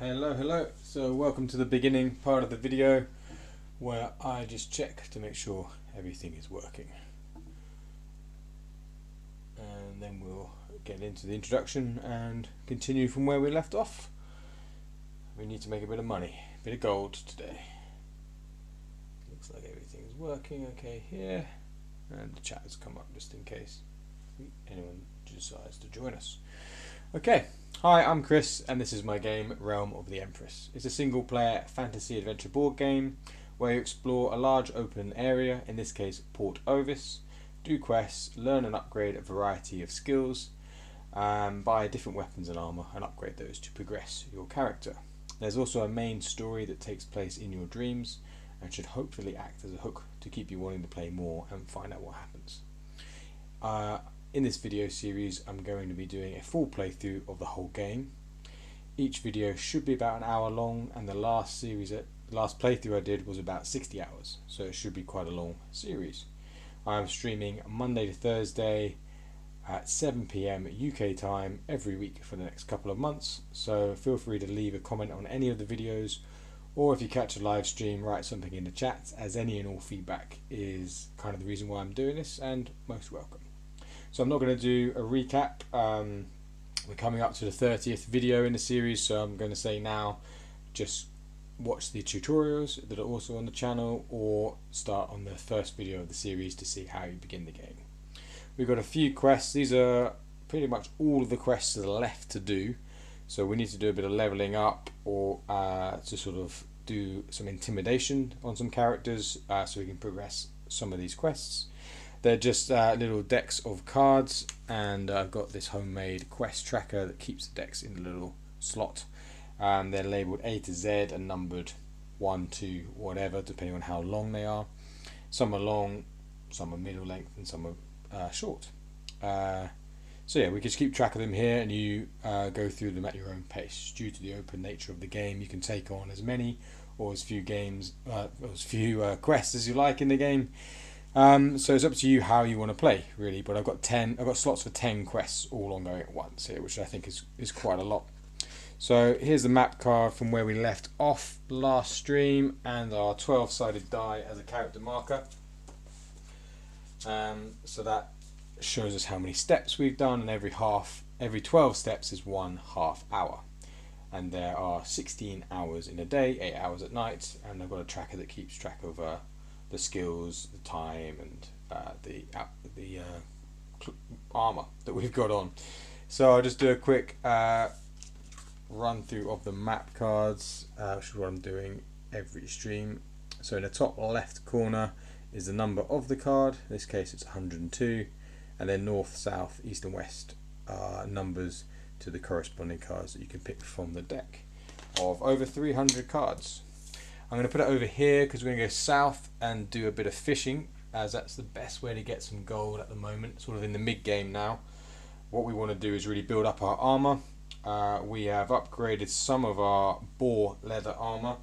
Hello. So welcome to the beginning part of the video where I just check to make sure everything is working. And then we'll get into the introduction and continue from where we left off. We need to make a bit of money, a bit of gold today. Looks like everything's working okay here. And the chat has come up just in case anyone decides to join us. Okay, hi, I'm Chris, and this is my game, Realm of the Empress. It's a single-player fantasy adventure board game where you explore a large open area, in this case Port Ovis, do quests, learn and upgrade a variety of skills, buy different weapons and armour, and upgrade those to progress your character. There's also a main story that takes place in your dreams, and should hopefully act as a hook to keep you wanting to play more and find out what happens. In this video series I'm going to be doing a full playthrough of the whole game. Each video should be about an hour long, and the last playthrough I did was about 60 hours, so it should be quite a long series. I'm streaming Monday to Thursday at 7 PM UK time every week for the next couple of months, so feel free to leave a comment on any of the videos, or if you catch a live stream, write something in the chat, as any and all feedback is kind of the reason why I'm doing this, and most welcome. So I'm not going to do a recap. We're coming up to the 30th video in the series, so I'm going to say now, just watch the tutorials that are also on the channel, or start on the first video of the series to see how you begin the game. We've got a few quests. These are pretty much all of the quests that are left to do, so we need to do a bit of leveling up, or to sort of do some intimidation on some characters, so we can progress some of these quests. They're just little decks of cards, and I've got this homemade quest tracker that keeps the decks in a little slot. They're labelled A to Z and numbered 1 to whatever, depending on how long they are. Some are long, some are middle length, and some are short. So yeah, we can just keep track of them here, and you go through them at your own pace. Due to the open nature of the game, you can take on as many or as few quests as you like in the game. So it's up to you how you want to play, really. But I've got slots for 10 quests all ongoing at once here, which I think is quite a lot. So here's the map card from where we left off last stream, and our 12-sided die as a character marker. So that shows us how many steps we've done, and every 12 steps is 1/2 hour. And there are 16 hours in a day, 8 hours at night, and I've got a tracker that keeps track of the skills, the time, and the armor that we've got on. So I'll just do a quick run through of the map cards, which is what I'm doing every stream. So in the top left corner is the number of the card. In this case it's 102, and then north, south, east and west are numbers to the corresponding cards that you can pick from the deck of over 300 cards. I'm going to put it over here because we're going to go south and do a bit of fishing, as that's the best way to get some gold at the moment, sort of in the mid game now. What we want to do is really build up our armor. We have upgraded some of our boar leather armor.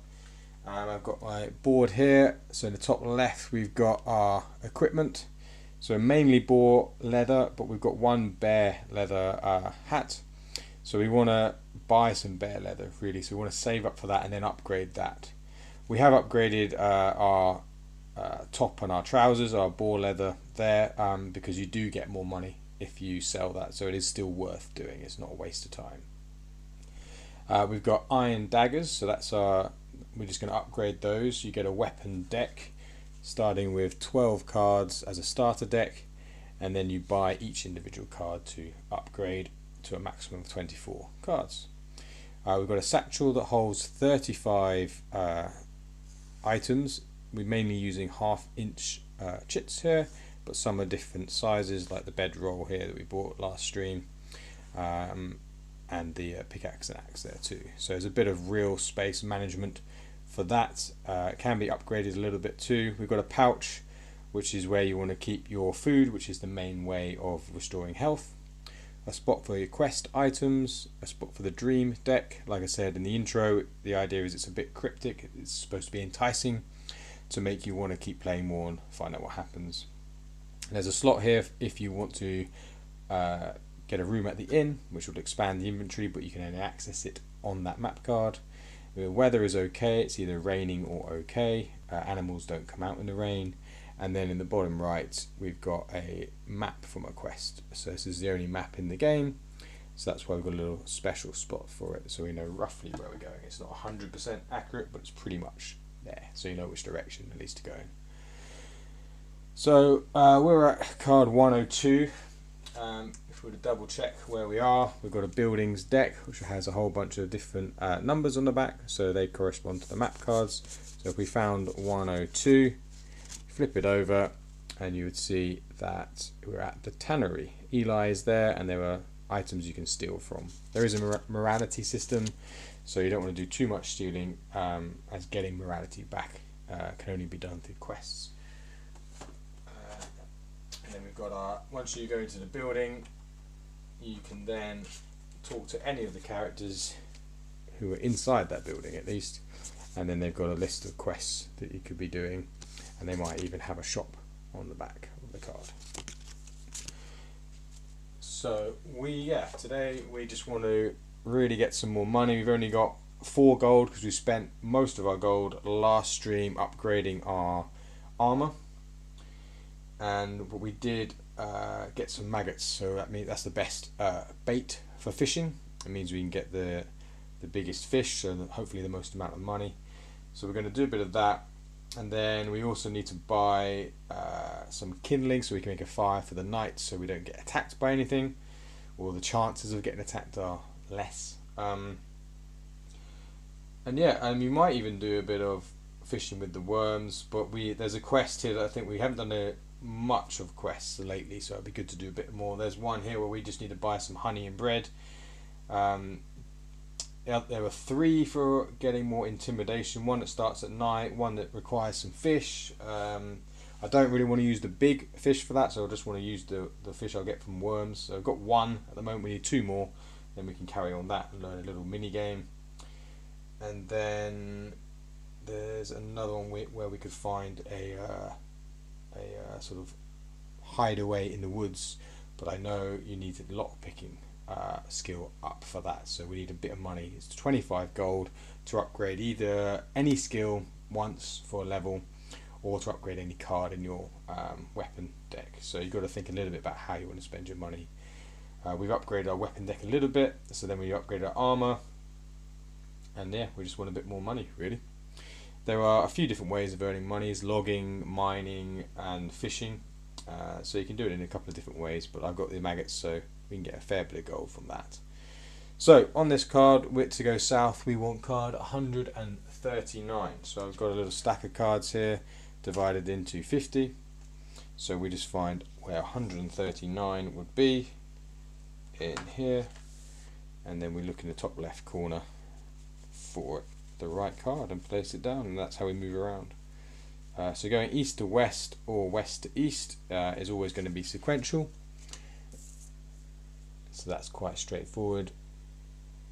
I've got my board here, so in the top left we've got our equipment. So mainly boar leather, but we've got one bear leather hat. So we want to buy some bear leather, really, so we want to save up for that and then upgrade that. We have upgraded our top and our trousers, our boar leather there, because you do get more money if you sell that, so it is still worth doing. It's not a waste of time. We've got iron daggers, so we're just going to upgrade those. You get a weapon deck starting with 12 cards as a starter deck, and then you buy each individual card to upgrade to a maximum of 24 cards. We've got a satchel that holds 35 items. We're mainly using 1/2-inch chits here, but some are different sizes, like the bedroll here that we bought last stream, and the pickaxe and axe there too. So there's a bit of real space management for that. It can be upgraded a little bit too. We've got a pouch, which is where you want to keep your food, which is the main way of restoring health. A spot for your quest items, a spot for the dream deck. Like I said in the intro, the idea is it's a bit cryptic. It's supposed to be enticing to make you want to keep playing more and find out what happens. And there's a slot here if you want to get a room at the inn, which will expand the inventory, but you can only access it on that map card. The weather is okay, it's either raining or okay. Animals don't come out in the rain. And then in the bottom right, we've got a map from a quest. So this is the only map in the game. So that's why we've got a little special spot for it. So we know roughly where we're going. It's not 100% accurate, but it's pretty much there. So you know which direction at least to go in. So we're at card 102. If we were to double check where we are, we've got a buildings deck which has a whole bunch of different numbers on the back, so they correspond to the map cards. So if we found 102, flip it over and you would see that we're at the tannery. Eli is there and there are items you can steal from. There is a morality system, so you don't want to do too much stealing, as getting morality back can only be done through quests. And then we've got our, once you go into the building, you can then talk to any of the characters who are inside that building at least, and then they've got a list of quests that you could be doing, and they might even have a shop on the back of the card. So today we just want to really get some more money. We've only got 4 gold because we spent most of our gold last stream upgrading our armor. And what we did get some maggots, so that means that's the best bait for fishing. It means we can get the biggest fish, so hopefully the most amount of money. So we're going to do a bit of that, and then we also need to buy some kindling so we can make a fire for the night, so we don't get attacked by anything, or the chances of getting attacked are less. And we might even do a bit of fishing with the worms, but there's a quest here that I think we haven't done much of quests lately, so it'd be good to do a bit more. There's one here where we just need to buy some honey and bread. There are 3 for getting more intimidation, one that starts at night, one that requires some fish. I don't really want to use the big fish for that, so I just want to use the fish I'll get from worms. So I've got 1 at the moment, we need 2 more, then we can carry on that and learn a little mini game. And then there's another one where we could find a sort of hideaway in the woods, but I know you need a lock picking skill up for that, so we need a bit of money. It's 25 gold to upgrade either any skill once for a level, or to upgrade any card in your weapon deck. So you've got to think a little bit about how you want to spend your money. We've upgraded our weapon deck a little bit, so then we upgrade our armor, and we just want a bit more money really. There are a few different ways of earning money: logging, mining and fishing. So you can do it in a couple of different ways, but I've got the maggots, so we can get a fair bit of gold from that. So on this card, to go south, we want card 139. So I've got a little stack of cards here divided into 50. So we just find where 139 would be in here, and then we look in the top left corner for the right card and place it down, and that's how we move around. So going east to west or west to east is always going to be sequential, so that's quite straightforward.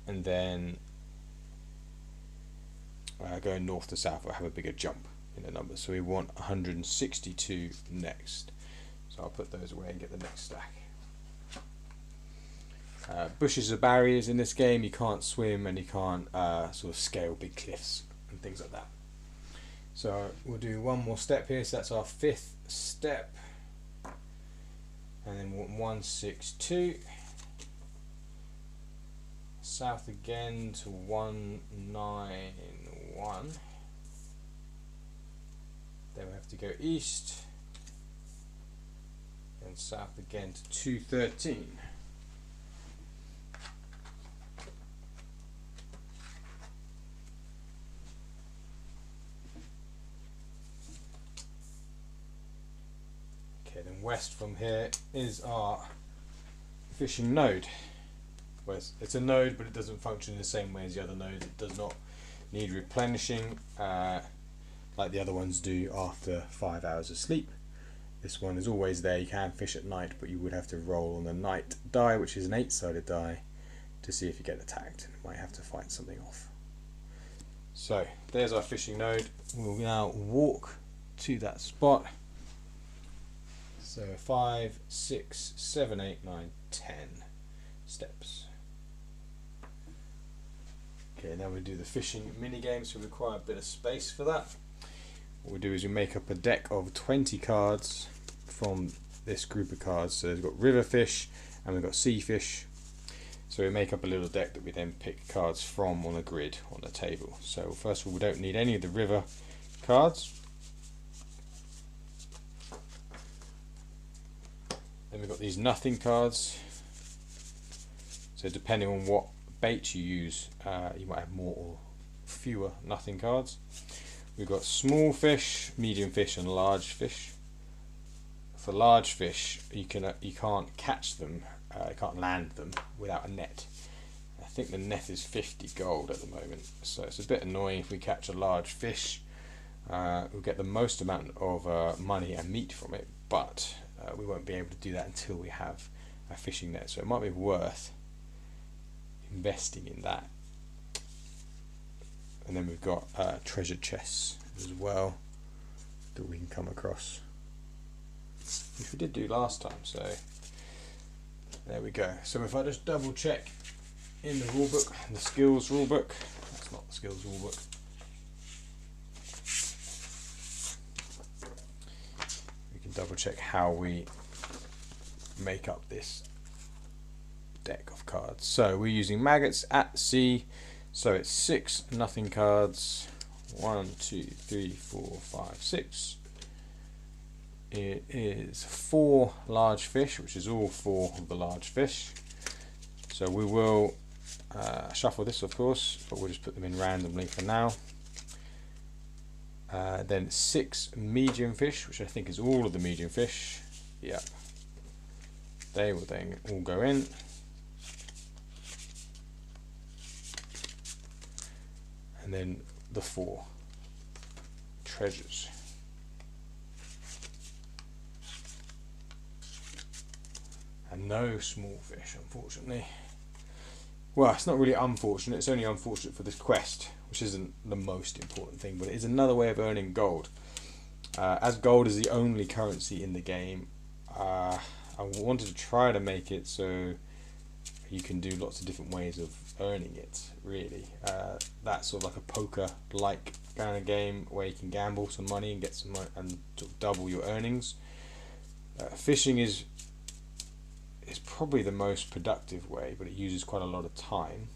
And then going north to south will have a bigger jump in the numbers, so we want 162 next. So I'll put those away and get the next stack. Bushes are barriers in this game. You can't swim and you can't sort of scale big cliffs and things like that. So we'll do one more step here, so that's our 5th step, and then 162 south again to 191. Then we have to go east and south again to 213. Then west from here is our fishing node. Well, it's a node, but it doesn't function in the same way as the other nodes. It does not need replenishing like the other ones do after 5 hours of sleep. This one is always there. You can fish at night, but you would have to roll on the night die, which is an 8-sided die, to see if you get attacked. You might have to fight something off. So there's our fishing node. We'll now walk to that spot. So 5, 6, 7, 8, 9, 10 steps. Okay, now we do the fishing mini games, so we require a bit of space for that. What we do is we make up a deck of 20 cards from this group of cards. So we've got river fish and we've got sea fish. So we make up a little deck that we then pick cards from on a grid on the table. So first of all, we don't need any of the river cards. Then we've got these nothing cards. So depending on what bait you use, you might have more or fewer nothing cards. We've got small fish, medium fish and large fish. For large fish, you can't catch them, you can't land them without a net. I think the net is 50 gold at the moment, so it's a bit annoying. If we catch a large fish, we'll get the most amount of money and meat from it, but we won't be able to do that until we have a fishing net, so it might be worth investing in that. And then we've got treasure chests as well that we can come across, which we did do last time, so there we go. So if I just double check in the rulebook, the skills rulebook, that's not the skills rulebook, we can double check how we make up this deck of cards. So we're using maggots at sea, so it's 6 nothing cards. 1, 2, 3, 4, 5, 6. It is 4 large fish, which is all 4 of the large fish. So we will shuffle this, of course, but we'll just put them in randomly for now. Then 6 medium fish, which I think is all of the medium fish. Yep. They will then all go in. And then the 4 treasures. And no small fish, unfortunately. Well, it's not really unfortunate, it's only unfortunate for this quest, which isn't the most important thing, but it is another way of earning gold. As gold is the only currency in the game, I wanted to try to make it so you can do lots of different ways of earning it, really. That's sort of like a poker-like kind of game where you can gamble some money and get some money and sort of double your earnings. Fishing is probably the most productive way, but it uses quite a lot of time.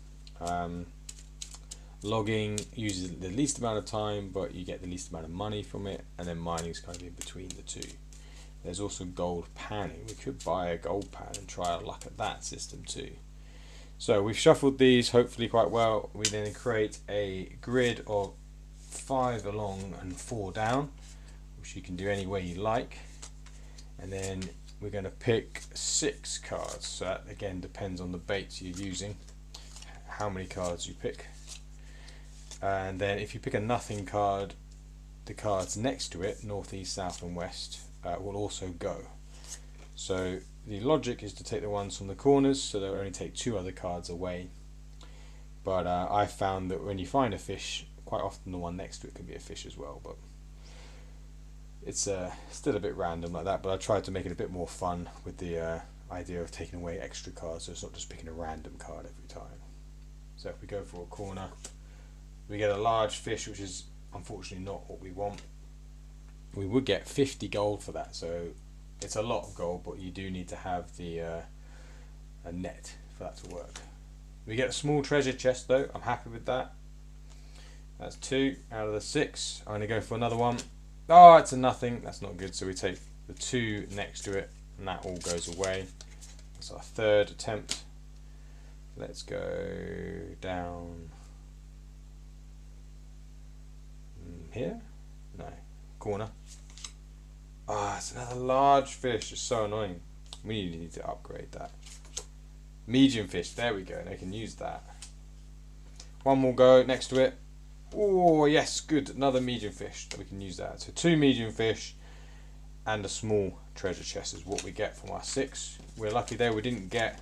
Logging uses the least amount of time, but you get the least amount of money from it, and then mining is kind of in between the two. There's also gold panning. We could buy a gold pan and try our luck at that system too. So we've shuffled these hopefully quite well. We then create a grid of 5 along and 4 down, which you can do any way you like. And then we're going to pick 6 cards. So that again depends on the baits you're using, how many cards you pick. And then if you pick a nothing card, the cards next to it, north, east, south and west, will also go. So the logic is to take the ones from the corners, so they'll only take 2 other cards away. But I found that when you find a fish, quite often the one next to it can be a fish as well. But it's still a bit random like that. But I tried to make it a bit more fun with the idea of taking away extra cards, so it's not just picking a random card every time. So if we go for a corner, we get a large fish, which is unfortunately not what we want. We would get 50 gold for that, so it's a lot of gold, but you do need to have the a net for that to work. We get a small treasure chest though. I'm happy with that. That's 2 out of the 6. I'm going to go for another one. Oh, it's a nothing. That's not good. So we take the 2 next to it, and that all goes away. That's our 3rd attempt. Let's go down here. No, corner. Ah, it's another large fish. It's so annoying. We need to upgrade that. Medium fish. There we go. And I can use that. One more go next to it. Oh yes, good. Another medium fish. We can use that. So 2 medium fish and a small treasure chest is what we get from our 6. We're lucky there. We didn't get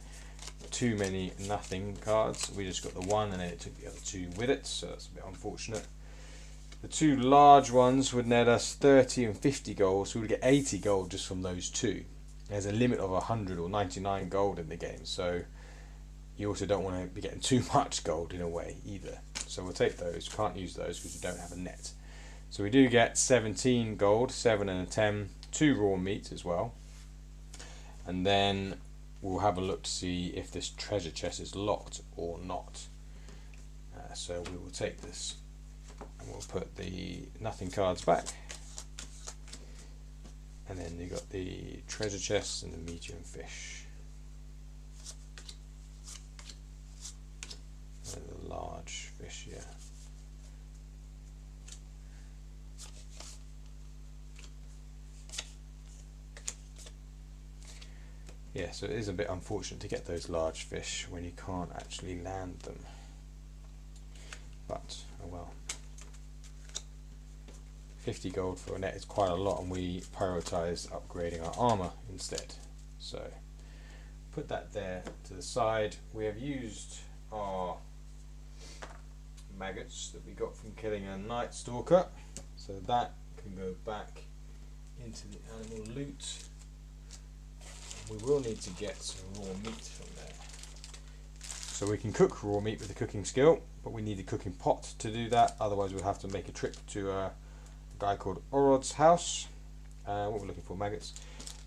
too many nothing cards. We just got the 1, and then it took the other 2 with it. So that's a bit unfortunate. The 2 large ones would net us 30 and 50 gold, so we would get 80 gold just from those 2. There's a limit of 100 or 99 gold in the game, so you also don't want to be getting too much gold in a way either. so we'll take those. Can't use those because we don't have a net. So we do get 17 gold, 7 and a 10, 2 raw meat as well. And then we'll have a look to see if this treasure chest is locked or not. So we will take this and we'll put the nothing cards back. And then you got the treasure chest and the medium fish. And the large fish, yeah. Yeah, so it is a bit unfortunate to get those large fish when you can't actually land them. But, oh well. 50 gold for a net is quite a lot, and we prioritise upgrading our armour instead. So, put that there to the side. We have used our maggots that we got from killing a night stalker. So that can go back into the animal loot. We will need to get some raw meat from there. So we can cook raw meat with a cooking skill, but we need a cooking pot to do that. Otherwise we'll have to make a trip to a guy called Orod's house. What we're looking for, maggots,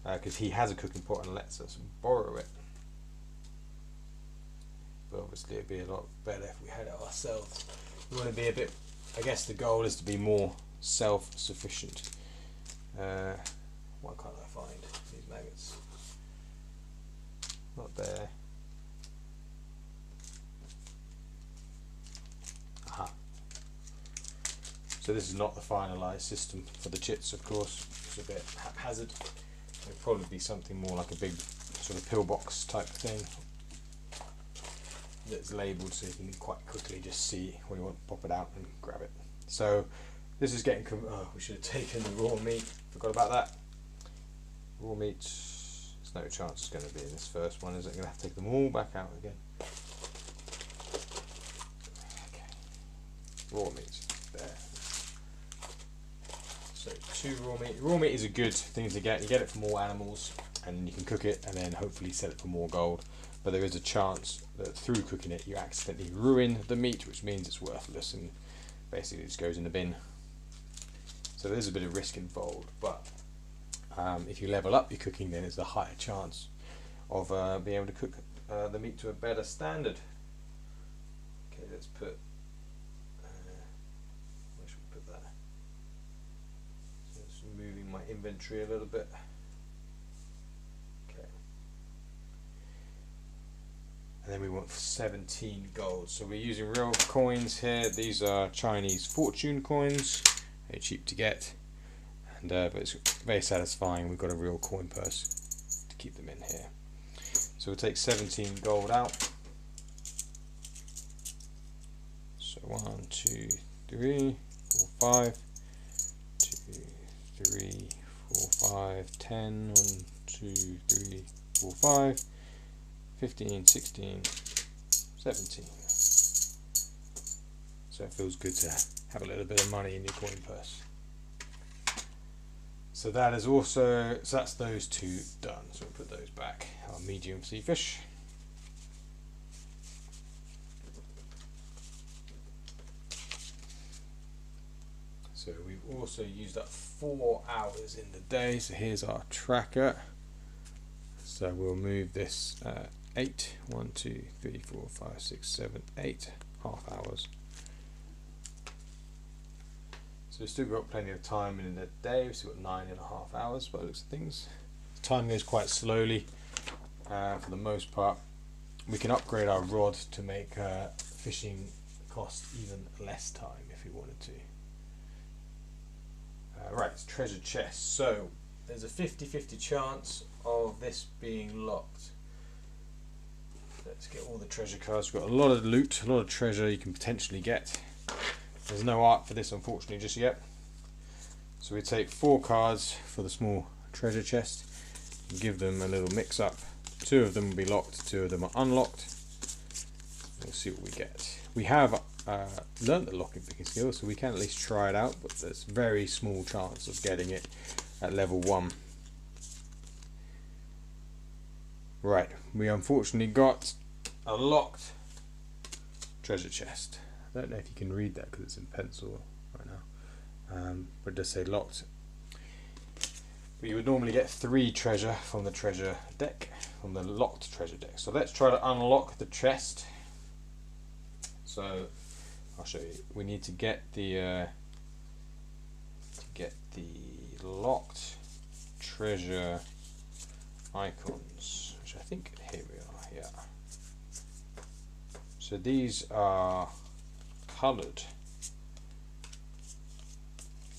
because he has a cooking pot and lets us borrow it. But obviously it'd be a lot better if we had it ourselves. We want to be a bit, I guess the goal is to be more self-sufficient. What can't I find these maggots? Not there. Aha. So this is not the finalised system for the chits, of course. It's a bit haphazard. It'll probably be something more like a big sort of pillbox type thing that's labelled so you can quite quickly just see when you want to pop it out and grab it. So this is getting, oh, we should have taken the raw meat, forgot about that. Raw meat, there's no chance it's going to be in this first one, is it? I'm going to have to take them all back out again. Okay. Raw meat, there. So 2 raw meat. Raw meat is a good thing to get. You get it from all animals and you can cook it and then hopefully sell it for more gold. But there is a chance that through cooking it you accidentally ruin the meat, which means it's worthless and basically it just goes in the bin. So there's a bit of risk involved, but if you level up your cooking, then it's a higher chance of being able to cook the meat to a better standard. Okay, let's put, where should we put that? So it's moving my inventory a little bit. Okay. And then we want 17 gold. So we're using real coins here. These are Chinese fortune coins. They're cheap to get. And, but it's very satisfying. We've got a real coin purse to keep them in here. So we'll take 17 gold out. So 1, 2, 3, 4, 5, 2, 3, 4, 5, 10, 1, 2, 3, 4, 5, 15, 16, 17. So it feels good to have a little bit of money in your coin purse. So that is also, so that's those 2 done. So we'll put those back, our medium sea fish. So we've also used up 4 hours in the day. So here's our tracker. So we'll move this 8, 1, 2, 3, 4, 5, 6, 7, 8 half hours. So we've still got plenty of time in the day. We've still got 9.5 hours by the looks of things. Time goes quite slowly for the most part. We can upgrade our rod to make fishing cost even less time if we wanted to. Right, it's treasure chest. So there's a 50-50 chance of this being locked. Let's get all the treasure cards. We've got a lot of loot, a lot of treasure you can potentially get. There's no art for this unfortunately just yet. So we take 4 cards for the small treasure chest and give them a little mix up. 2 of them will be locked, 2 of them are unlocked. We'll see what we get. We have learned the lock and picking skill, so we can at least try it out, but there's very small chance of getting it at level 1. Right, we unfortunately got a locked treasure chest. I don't know if you can read that because it's in pencil right now, but it does say locked. But you would normally get 3 treasure from the treasure deck, from the locked treasure deck. So let's try to unlock the chest. So I'll show you. We need to get the locked treasure icons, which I think here we are. Yeah. So these are coloured.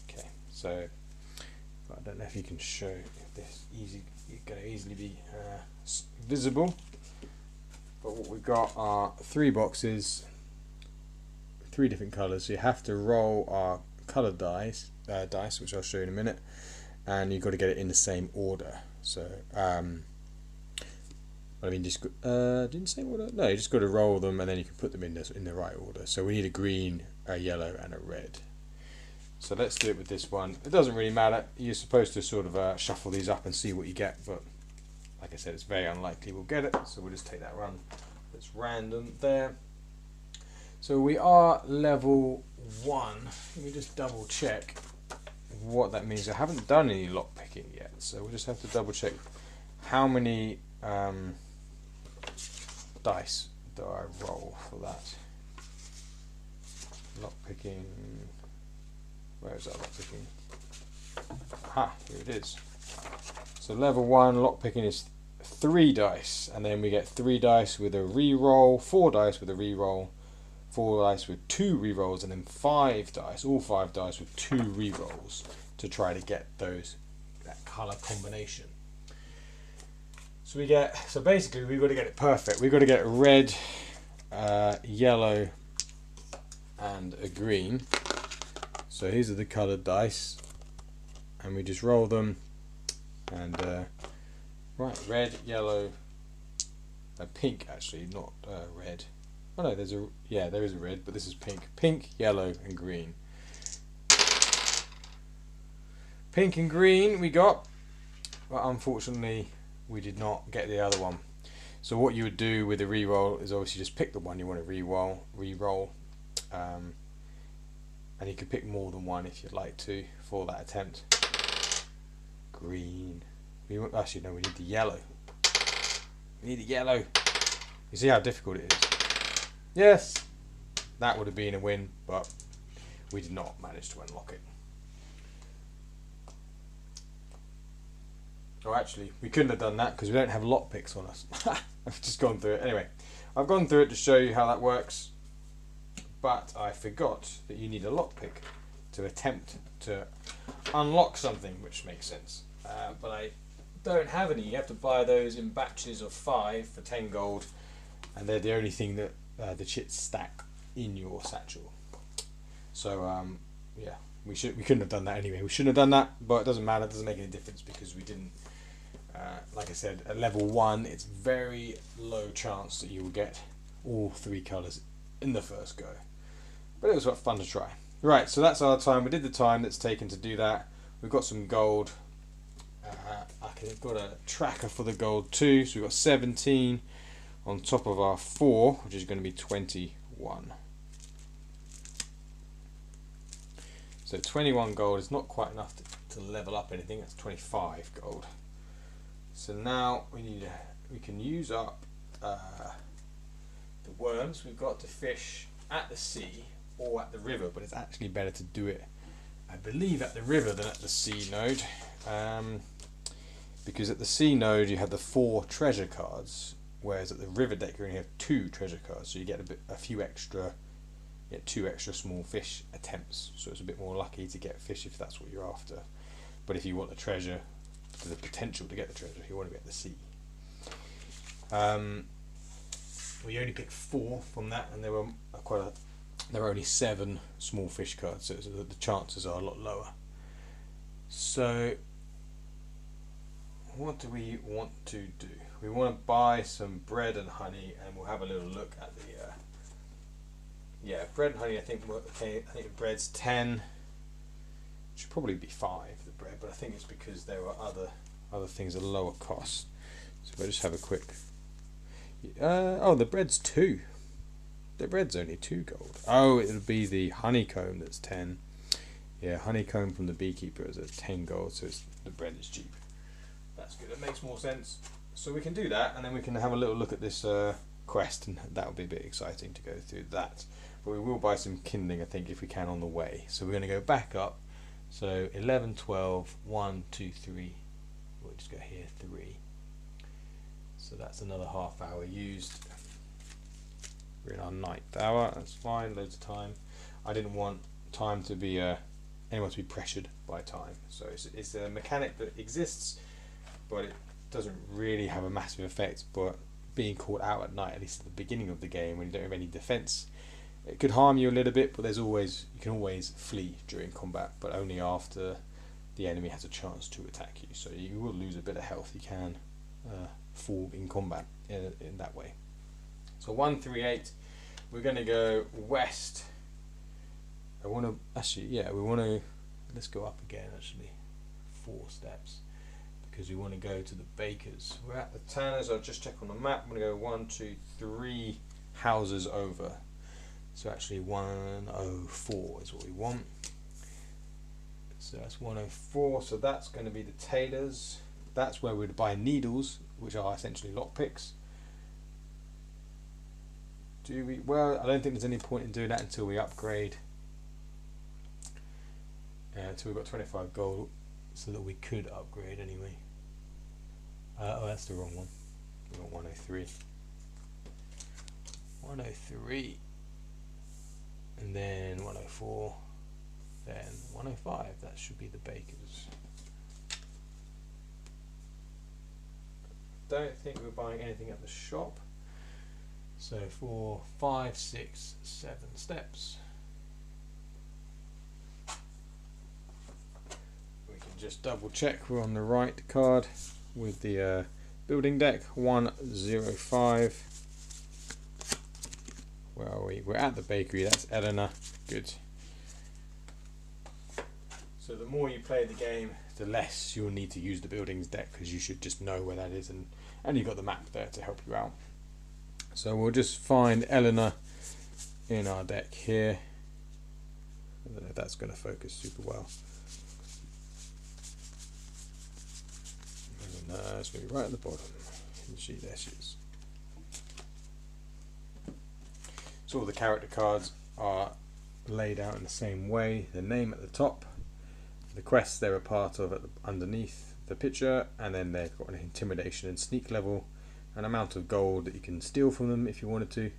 Okay. So I don't know if you can show if this going to easily be visible. But what we've got are 3 boxes, 3 different colours. So you have to roll our coloured dice, which I'll show you in a minute, and you've got to get it in the same order. So I mean, just didn't say order. No, you just got to roll them, and then you can put them in the right order. So we need a green, a yellow, and a red. So let's do it with this one. It doesn't really matter. You're supposed to sort of shuffle these up and see what you get, but like I said, it's very unlikely we'll get it. So we'll just take that run. It's random there. So we are level 1. Let me just double check what that means. I haven't done any lock picking yet, so we'll just have to double check how many dice do I roll for that. Lock picking. Where is that lock picking? Aha, here it is. So level 1 lock picking is 3 dice, and then we get 3 dice with a re-roll, 4 dice with a re-roll, 4 dice with 2 re-rolls, and then 5 dice, all 5 dice with 2 re-rolls to try to get that colour combination. So basically we've got to get it perfect. We've got to get a red, yellow, and a green. So these are the coloured dice, and we just roll them, and right, red, yellow, pink actually, not red. Oh no, there is a red, but this is pink, yellow, and green. Pink and green we got, but unfortunately we did not get the other one. So what you would do with a re-roll is obviously just pick the one you want to re-roll. And you could pick more than one if you'd like to for that attempt. Green. Actually, no, we need the yellow. We need the yellow. You see how difficult it is? Yes, that would have been a win, but we did not manage to unlock it. Oh, actually, we couldn't have done that because we don't have lock picks on us. I've just gone through it. Anyway, I've gone through it to show you how that works. But I forgot that you need a lockpick to attempt to unlock something, which makes sense. But I don't have any. You have to buy those in batches of 5 for 10 gold, and they're the only thing that the chits stack in your satchel. So yeah, we couldn't have done that anyway. We shouldn't have done that, but it doesn't matter. It doesn't make any difference because we didn't. Like I said, at level 1, it's very low chance that you will get all 3 colours in the first go. But it was fun to try. Right, so that's our time. We did the time that's taken to do that. We've got some gold. I've got a tracker for the gold too. So we've got 17 on top of our 4, which is going to be 21. So 21 gold is not quite enough to level up anything. That's 25 gold. So now we can use up the worms we've got to fish at the sea or at the river, but it's actually better to do it, I believe, at the river than at the sea node, because at the sea node you have the 4 treasure cards, whereas at the river deck you only have 2 treasure cards, so you get a few extra, 2 extra small fish attempts, so it's a bit more lucky to get fish if that's what you're after. But if you want the treasure, the potential to get the treasure, you want to be at the sea. We only picked 4 from that, and there were only 7 small fish cards, so the chances are a lot lower. So what do we want to do? We want to buy some bread and honey, and we'll have a little look at the bread and honey. I think the bread's 10. Should probably be 5, the bread, but I think it's because there were other things at lower cost. So if I just have a quick, oh, the bread's 2. The bread's only 2 gold. Oh, it'll be the honeycomb that's 10. Yeah, honeycomb from the beekeeper is at 10 gold, so the bread is cheap. That's good. It makes more sense. So we can do that, and then we can have a little look at this quest, and that will be a bit exciting to go through that. But we will buy some kindling, I think, if we can on the way. So we're going to go back up. So 11, 12, 1, 2, 3. We'll just go here, 3. So that's another half hour used. We're in our 9th hour. That's fine. Loads of time. I didn't want time to be anyone to be pressured by time. So it's a mechanic that exists, but it doesn't really have a massive effect. But being caught out at night, at least at the beginning of the game, when you don't have any defense, it could harm you a little bit. But you can always flee during combat, but only after the enemy has a chance to attack you. So you will lose a bit of health. You can fall in combat in that way. So 138. We're going to go west. We want to let's go up again actually 4 steps, because we want to go to the bakers. We're at the tanners. I'll just check on the map. I'm going to go 1, 2, 3 houses over. So actually 104 is what we want. So that's 104. So that's going to be the tailors. That's where we'd buy needles, which are essentially lockpicks. Well, I don't think there's any point in doing that until we upgrade. Until we've got 25 gold, so that we could upgrade anyway. Oh, that's the wrong one. We got 103. 103. And then 104. Then 105. That should be the bakers. Don't think we're buying anything at the shop. So 4, 5, 6, 7 steps. We can just double check we're on the right card with the building deck. 105. Where are we? We're at the bakery. That's Eleanor. Good. So the more you play the game, the less you'll need to use the buildings deck, because you should just know where that is, and you've got the map there to help you out. So we'll just find Eleanor in our deck here. I don't know if that's going to focus super well. No, it's going to be right at the bottom. There she is. So all the character cards are laid out in the same way. The name at the top, the quests they're a part of underneath the picture, and then they've got an intimidation and sneak level, an amount of gold that you can steal from them if you wanted to,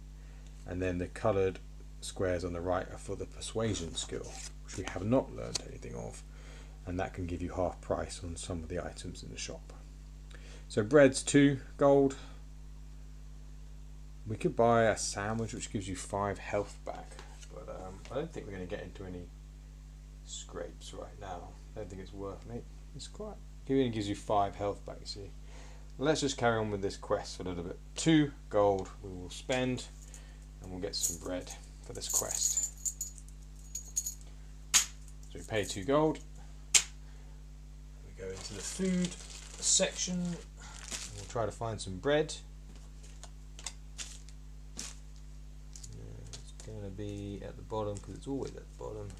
and then the coloured squares on the right are for the persuasion skill, which we have not learned anything of, and that can give you half price on some of the items in the shop. So bread's 2 gold. We could buy a sandwich which gives you 5 health back, but I don't think we're going to get into any scrapes right now. I don't think it's worth it. It's quite, it only gives you 5 health back, you see. Let's just carry on with this quest for a little bit. 2 gold we will spend, and we'll get some bread for this quest. So we pay 2 gold. We go into the food section, and we'll try to find some bread. It's going to be at the bottom, because it's always at the bottom.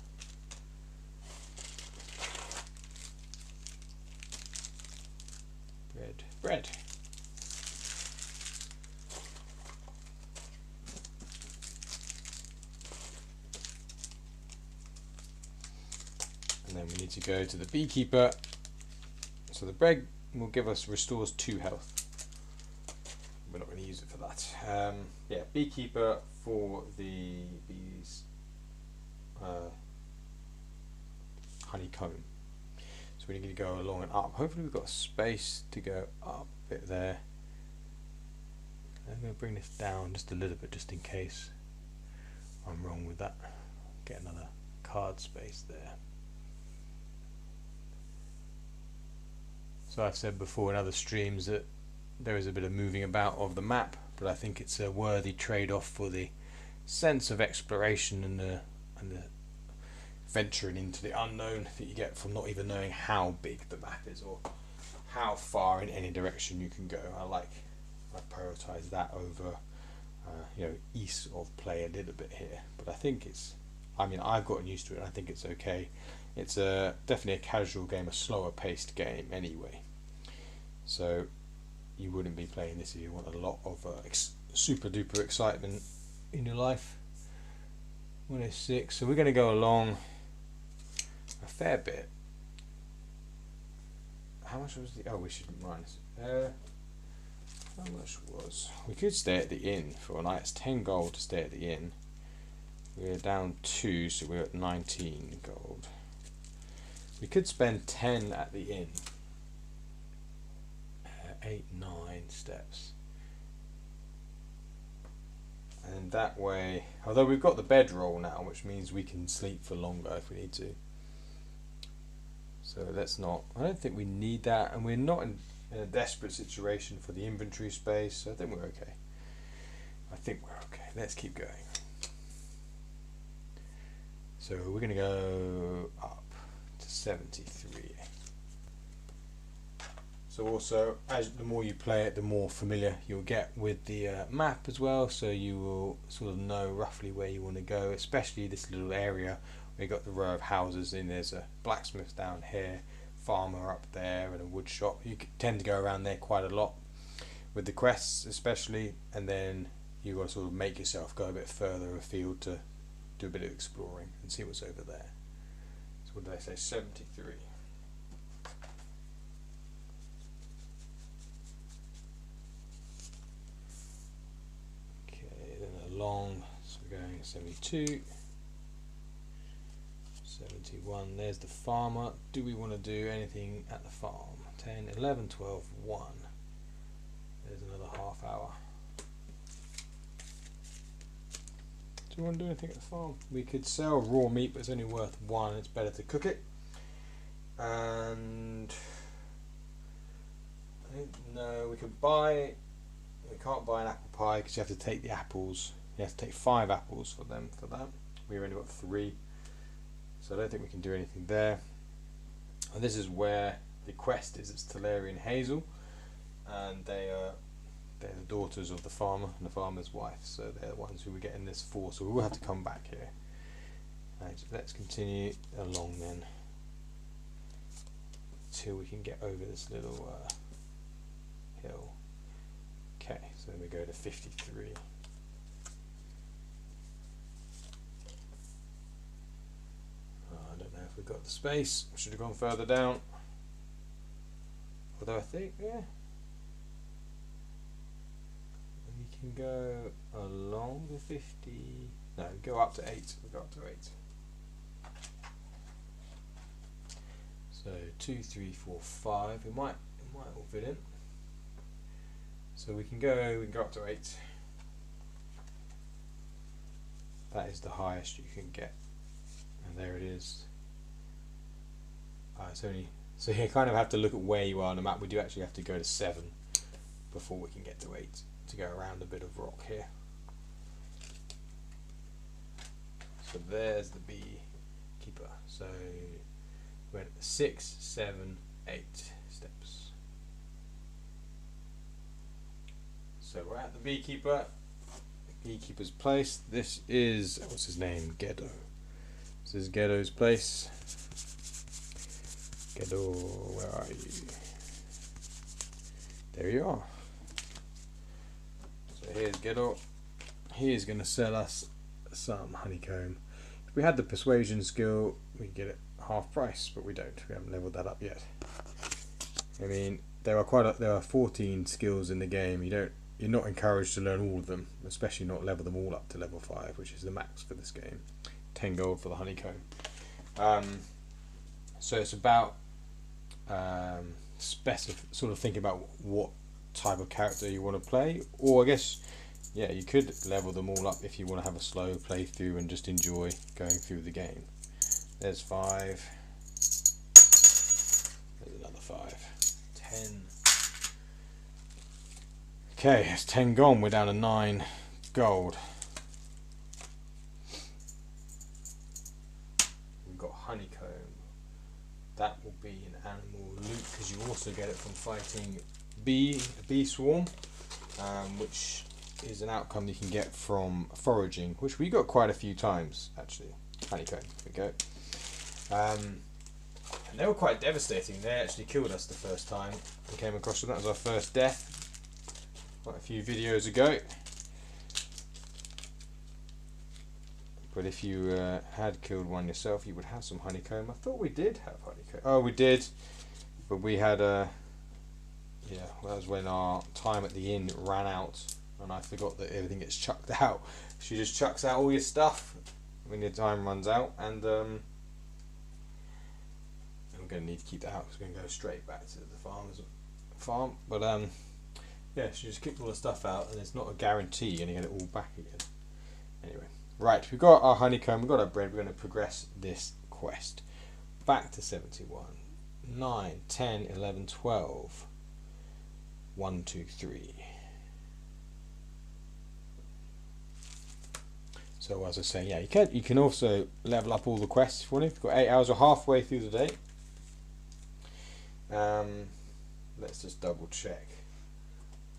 Bread. And then we need to go to the beekeeper. So the bread will restores 2 health. We're not going to use it for that. Yeah, beekeeper for the bees. Honeycomb. So we need to go along and up. Hopefully we've got space to go up a bit there. I'm going to bring this down just a little bit, just in case I'm wrong with that. Get another card space there. So I've said before in other streams that there is a bit of moving about of the map, but I think it's a worthy trade-off for the sense of exploration and the venturing into the unknown that you get from not even knowing how big the map is or how far in any direction you can go. I prioritise that over ease of play a little bit here. But I think it's, I mean, I've gotten used to it and I think it's okay. It's definitely a casual game, a slower paced game anyway. So you wouldn't be playing this if you want a lot of super duper excitement in your life. 106, so we're going to go along a fair bit. How much was the, oh, we should minus how much was, we could stay at the inn for a night. It's 10 gold to stay at the inn. We're down 2, so we're at 19 gold. We could spend 10 at the inn. 8, 9 steps. And that way, although we've got the bedroll now, which means we can sleep for longer if we need to. So let's not, I don't think we need that, and we're not in a desperate situation for the inventory space, so I think we're okay. Let's keep going. So we're going to go up to 73. So also, as the more you play it, the more familiar you'll get with the map as well, so you will sort of know roughly where you want to go, especially this little area where you got the row of houses, and there's a blacksmith down here, farmer up there, and a wood shop. You tend to go around there quite a lot with the quests especially, and then you got to sort of make yourself go a bit further afield to do a bit of exploring and see what's over there. So what did I say, 73? Okay, then along, so we're going 72. 71, there's the farmer. Do we want to do anything at the farm? 10, 11, 12, 1. There's another half hour. Do we want to do anything at the farm? We could sell raw meat, but it's only worth 1. It's better to cook it. And I don't know, we could buy, we can't buy an apple pie because you have to take the apples. You have to take 5 apples for them for that. We've only got 3. So I don't think we can do anything there. And this is where the quest is. It's Talarian Hazel, and they're the daughters of the farmer and the farmer's wife. So they're the ones who we're getting this for. So we will have to come back here. Right, so let's continue along then till we can get over this little hill. Okay, so then we go to 53. I don't know if we've got the space. We should have gone further down. Although I think, yeah, we can go along the 50. No, go up to 8. We go up to 8. So 2, 3, 4, 5. It might all fit in. So we can go up to 8. That is the highest you can get. And there it is. It's only, so you kind of have to look at where you are on the map. We do actually have to go to 7 before we can get to 8 to go around a bit of rock here. So there's the beekeeper. So we went 6, 7, 8 steps. So we're at the beekeeper's place. This is, what's his name? Geddo. This is Geddo's place. Geddo, where are you? There you are. So here's Geddo. He is going to sell us some honeycomb. If we had the persuasion skill, we could get it half price, but we don't. We haven't leveled that up yet. I mean, there are 14 skills in the game. You're not encouraged to learn all of them, especially not level them all up to level 5, which is the max for this game. 10 gold for the honeycomb. So it's about sort of thinking about what type of character you want to play, or I guess, yeah, you could level them all up if you want to have a slow playthrough and just enjoy going through the game. There's 5. There's another 5. 10. Okay, it's 10 gone. We're down to 9 gold. We've got honeycomb. That will be an animal loot because you also get it from fighting bee swarm, which is an outcome you can get from foraging, which we got quite a few times actually. Honeycomb, there we go. And they were quite devastating. They actually killed us the first time we came across them. That was our first death quite a few videos ago. But if you had killed one yourself, you would have some honeycomb. I thought we did have honeycomb. Oh, we did. But we had a... yeah, that was when our time at the inn ran out. And I forgot that everything gets chucked out. She just chucks out all your stuff when your time runs out. And I'm going to need to keep that out because we're going to go straight back to the farm. But yeah, she just kicked all the stuff out. And it's not a guarantee you're going to get it all back again. Anyway. Right, we've got our honeycomb, we've got our bread, we're going to progress this quest. Back to 71. 9, 10, 11, 12. 1, 2, 3. So as I was saying, yeah, you can also level up all the quests if you want. We've got 8 hours, we're halfway through the day. Let's just double check.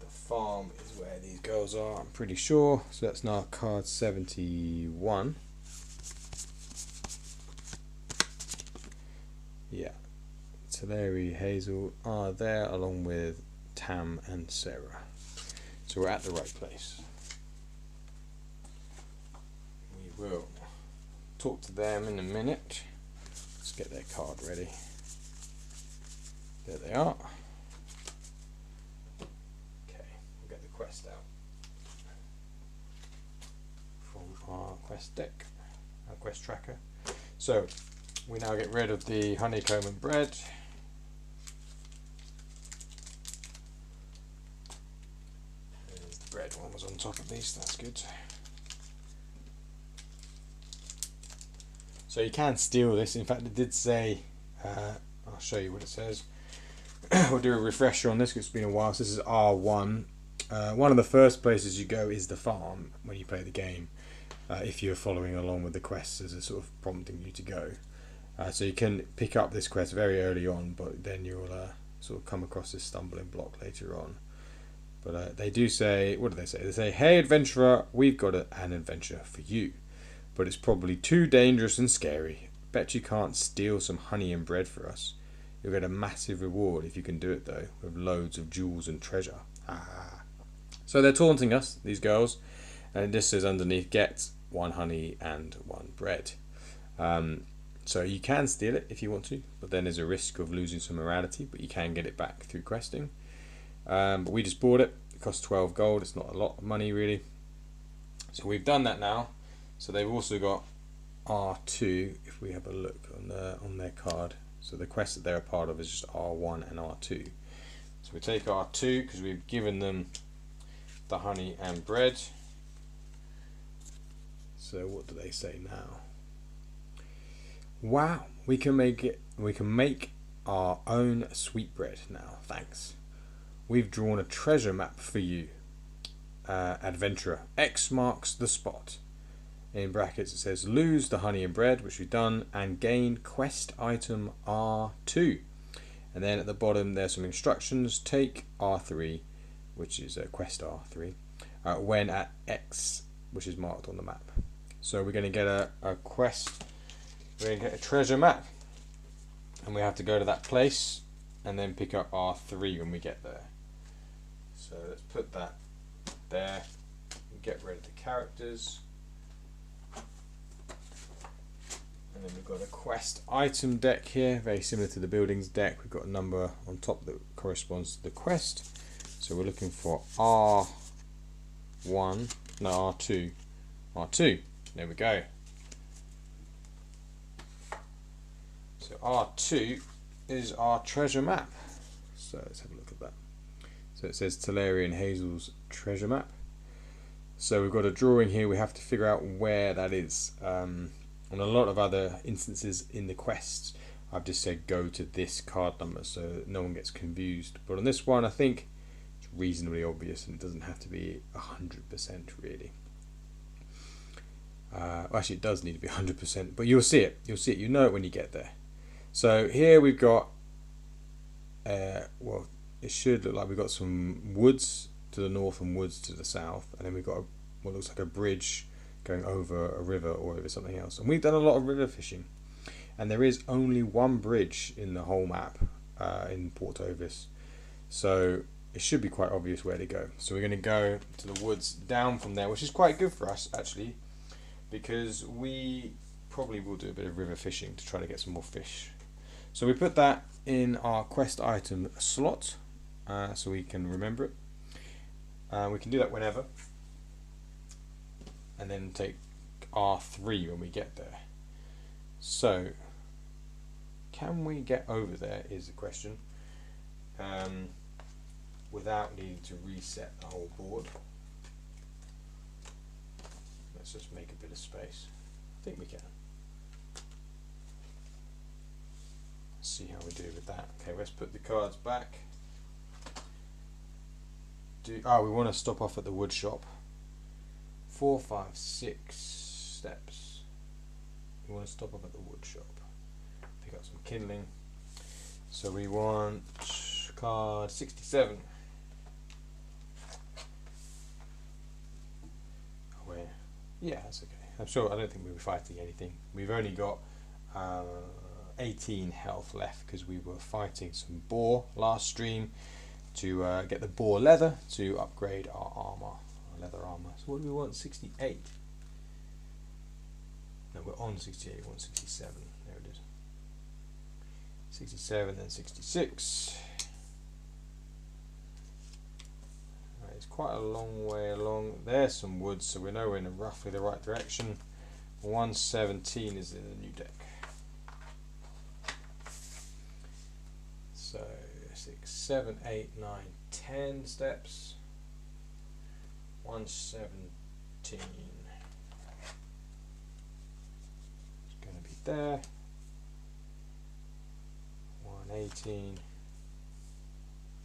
The farm is where these girls are, I'm pretty sure. So that's now card 71. Yeah, Teleri, Hazel are there along with Tam and Sarah. So we're at the right place. We will talk to them in a minute. Let's get their card ready. There they are. Quest out from our quest deck, our quest tracker. So we now get rid of the honeycomb and bread. There's the bread one was on top of these, that's good. So you can steal this. In fact, it did say, I'll show you what it says. We'll do a refresher on this because it's been a while. So this is R1. One of the first places you go is the farm when you play the game, if you're following along with the quests as a sort of prompting you to go. So you can pick up this quest very early on, but then you'll sort of come across this stumbling block later on. But they do say, what do they say? They say, hey adventurer, we've got an adventure for you, but it's probably too dangerous and scary. Bet you can't steal some honey and bread for us. You'll get a massive reward if you can do it though, with loads of jewels and treasure. So they're taunting us, these girls, and this says underneath, get 1 honey and 1 bread. So you can steal it if you want to, but then there's a risk of losing some morality, but you can get it back through questing. But we just bought it. It costs 12 gold. It's not a lot of money really. So we've done that now. So they've also got R2 if we have a look on their card. So the quest that they're a part of is just R1 and R2. So we take R2 because we've given them the honey and bread. So what do they say now? Wow, we can make our own sweetbread now, thanks. We've drawn a treasure map for you, adventurer. X marks the spot. In brackets it says lose the honey and bread, which we've done, and gain quest item R2. And then at the bottom there's some instructions. Take R3, which is quest R3, when at X, which is marked on the map. So we're going to get a quest, we're going to get a treasure map, and we have to go to that place and then pick up R3 when we get there. So let's put that there and get rid of the characters. And then we've got a quest item deck here, very similar to the buildings deck. We've got a number on top that corresponds to the quest. So we're looking for R1, no R2, R2. There we go. So R2 is our treasure map. So let's have a look at that. So it says Teleri and Hazel's treasure map. So we've got a drawing here. We have to figure out where that is. On a lot of other instances in the quests, I've just said go to this card number so no one gets confused. But on this one, I think it's reasonably obvious and it doesn't have to be 100% really. Actually, it does need to be 100%, but you'll see it. You'll see it. You know it when you get there. So here we've got, well, it should look like we've got some woods to the north and woods to the south, and then we've got what looks like a bridge going over a river or over something else. And we've done a lot of river fishing, and there is only one bridge in the whole map in Port Ovis, so it should be quite obvious where to go. So we're going to go to the woods down from there, which is quite good for us actually, because we probably will do a bit of river fishing to try to get some more fish. So we put that in our quest item slot, so we can remember it. We can do that whenever, and then take R3 when we get there. So can we get over there is the question, without needing to reset the whole board. Let's just make a bit of space. I think we can. Let's see how we do with that. Okay, let's put the cards back. We want to stop off at the wood shop. 4, 5, 6 steps. We want to stop off at the wood shop. Pick up some kindling. So we want card 67. Where? Yeah, that's okay. I'm sure. I don't think we'll be fighting anything. We've only got 18 health left because we were fighting some boar last stream to get the boar leather to upgrade our armor, our leather armor. So what do we want? 68. No, we're on 68. We want 67. There it is. 67, then 66. Right, it's quite a long way along. There's some woods, so we know we're in roughly the right direction. 117 is in the new deck. So 6, 7, 8, 9, 10 steps. 117. It's going to be there. 118.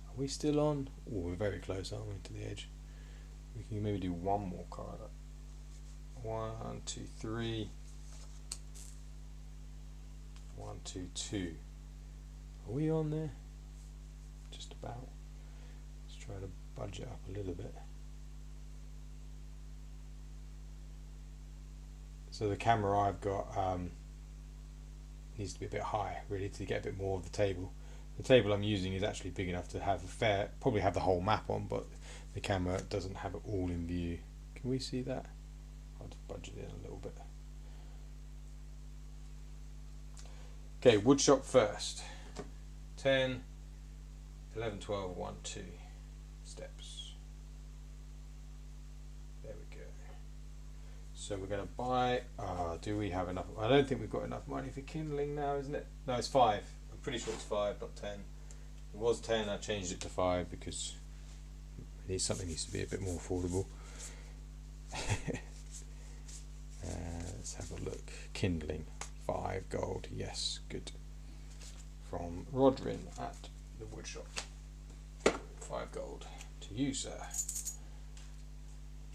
Are we still on? Oh, we're very close, aren't we, to the edge? We can maybe do one more card up. 1, 2, 3. 1, 2, 2. Are we on there? Just about. Let's try to budge it up a little bit. So the camera I've got needs to be a bit high, really, to get a bit more of the table. The table I'm using is actually big enough to have probably have the whole map on, but the camera doesn't have it all in view. Can we see that? I'll just budge it in a little bit. Okay, woodshop first. 10, 11, 12, 1, 2 steps. There we go. So we're going to buy, do we have enough? I don't think we've got enough money for kindling now, isn't it? No, it's 5. I'm pretty sure it's 5, not 10. It was 10, I changed it to 5 because something needs to be a bit more affordable. Let's have a look. Kindling, 5 gold, yes, good. From Rodrin at the woodshop. 5 gold to you, sir.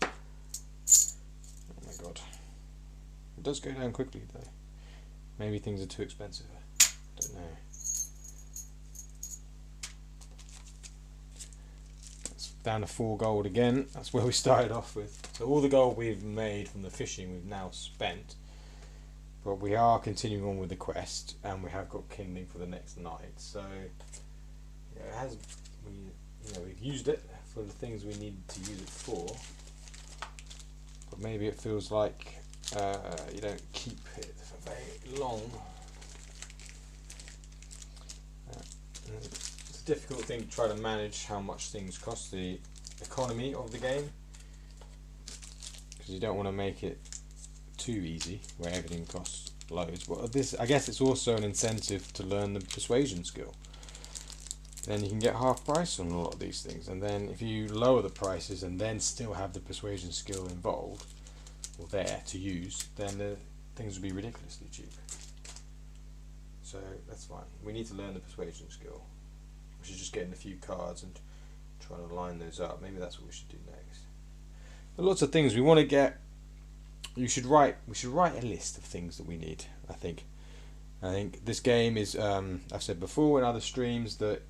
Oh my god. It does go down quickly though. Maybe things are too expensive. Don't know. That's down to 4 gold again. That's where we started off with. So all the gold we've made from the fishing we've now spent. But we are continuing on with the quest, and we have got kindling for the next night. So yeah, it has. We've used it for the things we needed to use it for. But maybe it feels like you don't keep it for very long. It's a difficult thing to try to manage how much things cost, the economy of the game, because you don't want to make it too easy where everything costs loads. But this, I guess, it's also an incentive to learn the persuasion skill. Then you can get half price on a lot of these things, and then if you lower the prices and then still have the persuasion skill involved or there to use, then the things will be ridiculously cheap. So that's fine. We need to learn the persuasion skill, which is just getting a few cards and trying to line those up. Maybe that's what we should do next. But lots of things we want to get. We should write a list of things that we need. I think this game is, I've said before in other streams that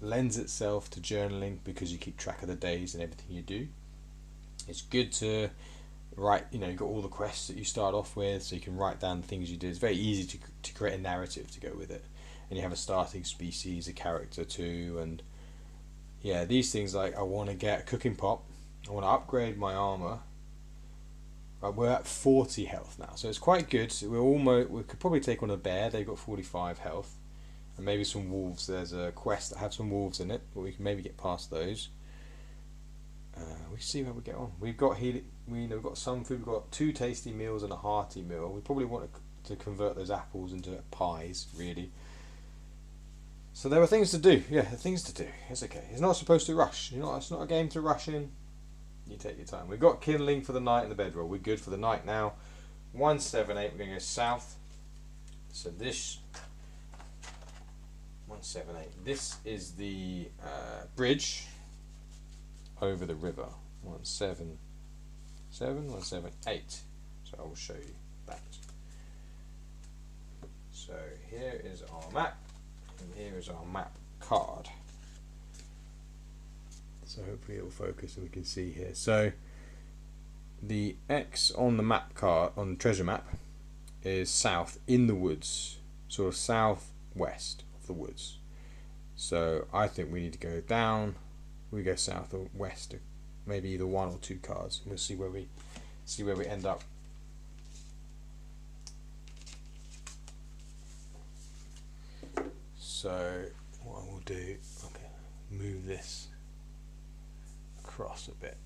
lends itself to journaling because you keep track of the days and everything you do. It's good to write, you've got all the quests that you start off with, so you can write down the things you do. It's very easy to create a narrative to go with it. And you have a starting species, a character too, and yeah, these things, like I want to get a cooking pot, I want to upgrade my armour. Right, we're at 40 health now, so it's quite good. We could probably take on a bear, they've got 45 health. And maybe some wolves. There's a quest that have some wolves in it, but we can maybe get past those. We see how we get on. We've got we've got some food. We've got 2 tasty meals and a hearty meal. We probably want to convert those apples into pies, really. So there are things to do. Yeah, things to do. It's okay. It's not supposed to rush. It's not a game to rush in. You take your time. We've got kindling for the night and the bedroll. We're good for the night now. 178. We're going to go south. So this 178. This is the bridge over the river. 177, 178. So I will show you that. So here is our map, and here is our map card. So hopefully it will focus and we can see here. So the X on the map card, on the treasure map, is south in the woods, sort of southwest of the woods. So I think we need to go down. We go south or west, maybe either 1 or 2 cards. We'll see where we end up. So what I will do, okay, move this across a bit,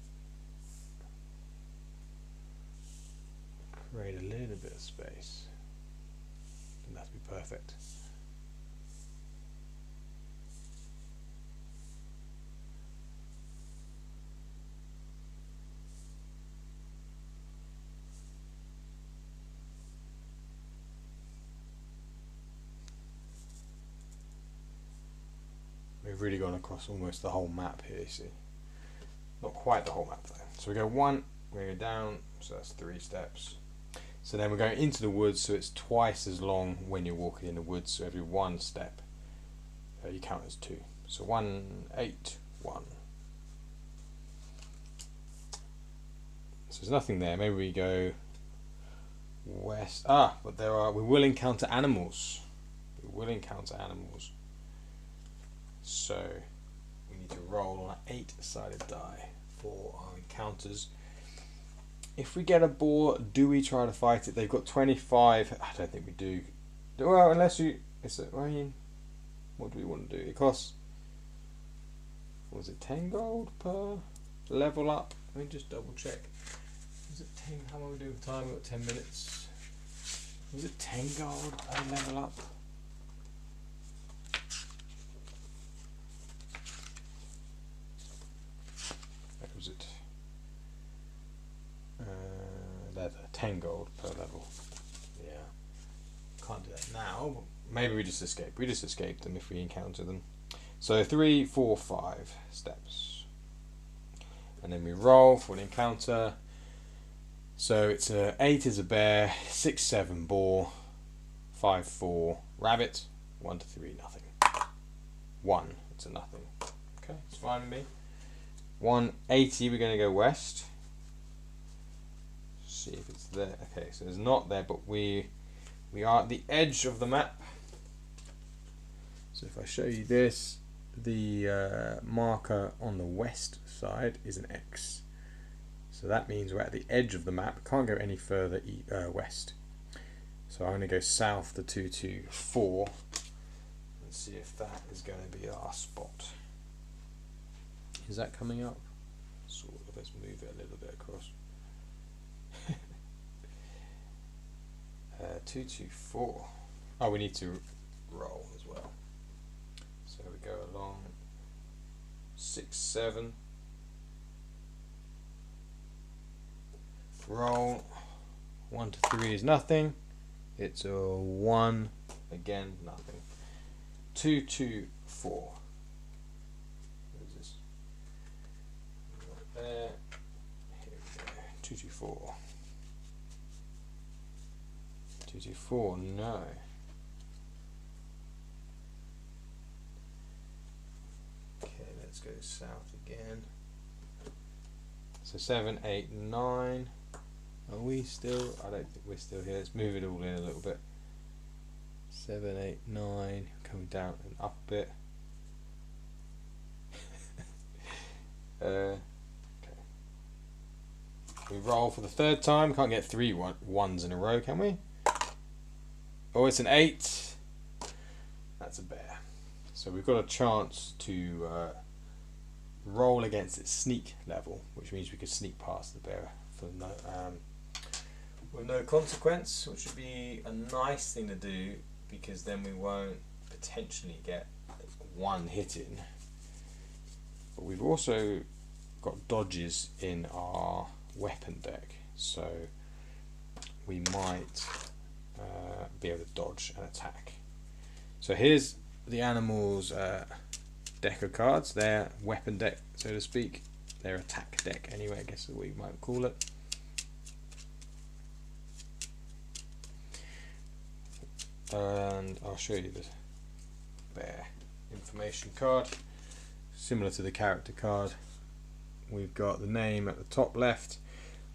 create a little bit of space. Doesn't have to be perfect. We've really gone across almost the whole map here, you see. Not quite the whole map though. So we go 1, we go down, so that's 3 steps. So then we're going into the woods, so it's twice as long when you're walking in the woods, so every 1 step you count as 2. So 1, 8, 1. So there's nothing there. Maybe we go west. But we will encounter animals. We will encounter animals. So we need to roll on an 8-sided die for our encounters. If we get a boar, do we try to fight it? They've got 25. I don't think we do. Well, unless you. What do we want to do? It costs. Was it 10 gold per level up? Let me just double check. Was it 10? How long are we doing for time? We've got 10 minutes. Was it 10 gold per level up? Was it 10 gold per level? Yeah, can't do that now. Maybe we just escape. We just escape them if we encounter them. So 3, 4, 5 steps, and then we roll for an encounter. So it's 8 is a bear, 6, 7 boar, 5, 4 rabbit, 1 to 3 nothing. 1, it's a nothing. Okay, it's fine with me. 180, we're going to go west. See if it's there. Okay, so it's not there, but we are at the edge of the map. So if I show you this, the marker on the west side is an X. So that means we're at the edge of the map. Can't go any further west. So I'm going to go south to 224 and see if that is going to be our spot. Is that coming up? Sort of. Let's move it a little bit across. 224. Oh, we need to roll as well. So we go along 6, 7. Roll. 1 to 3 is nothing. It's a 1. Again, nothing. 2, 2, 4. There. Here we go. 2, 2, 4. 2, 2, 4. No. south again. So 7, 8, 9. Are we still? I don't think we're still here. Let's move it all in a little bit. 7, 8, 9. Coming down and up a bit. Okay. We roll for the third time. Can't get three ones in a row, can we? Oh, it's an 8. That's a bear. So we've got a chance to roll against its sneak level, which means we could sneak past the bear for with no consequence, which would be a nice thing to do, because then we won't potentially get one hit in. But we've also got dodges in our weapon deck, so we might be able to dodge and attack. So here's the animal's deck of cards, their weapon deck, so to speak, their attack deck anyway, I guess is what you might call it. And I'll show you the bear information card. Similar to the character card, we've got the name at the top left,